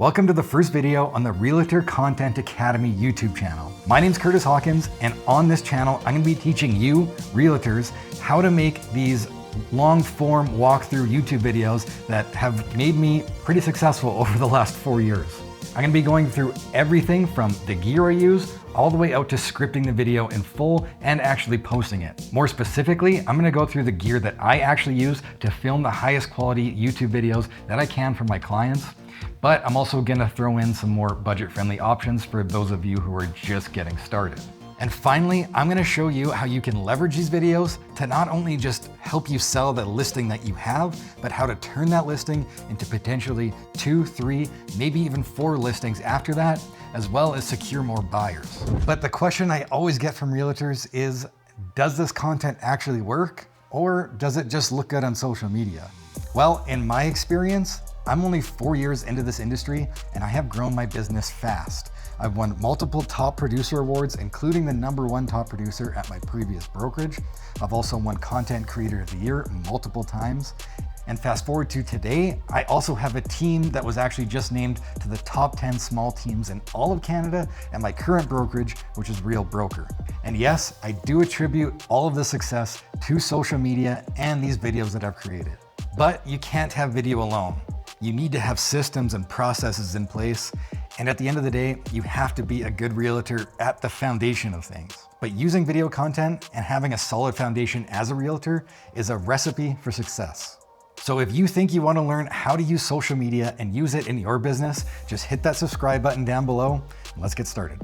Welcome to the first video on the Realtor Content Academy YouTube channel. My name's Curtis Hawkins, and on this channel, I'm gonna be teaching you, realtors, how to make these long-form walkthrough YouTube videos that have made me pretty successful over the last 4 years. I'm gonna be going through everything from the gear I use all the way out to scripting the video in full and actually posting it. More specifically, I'm gonna go through the gear that I actually use to film the highest quality YouTube videos that I can for my clients. But I'm also gonna throw in some more budget-friendly options for those of you who are just getting started. And finally, I'm gonna show you how you can leverage these videos to not only just help you sell the listing that you have, but how to turn that listing into potentially 2, 3, maybe even 4 listings after that, as well as secure more buyers. But the question I always get from realtors is, does this content actually work? Or does it just look good on social media? Well, in my experience, I'm only 4 years into this industry and I have grown my business fast. I've won multiple top producer awards, including the #1 top producer at my previous brokerage. I've also won Content Creator of the Year multiple times. And fast forward to today, I also have a team that was actually just named to the top 10 small teams in all of Canada at my current brokerage, which is Real Broker. And yes, I do attribute all of the success to social media and these videos that I've created. But you can't have video alone. You need to have systems and processes in place. And at the end of the day, you have to be a good realtor at the foundation of things. But using video content and having a solid foundation as a realtor is a recipe for success. So if you think you want to learn how to use social media and use it in your business, just hit that subscribe button down below and let's get started.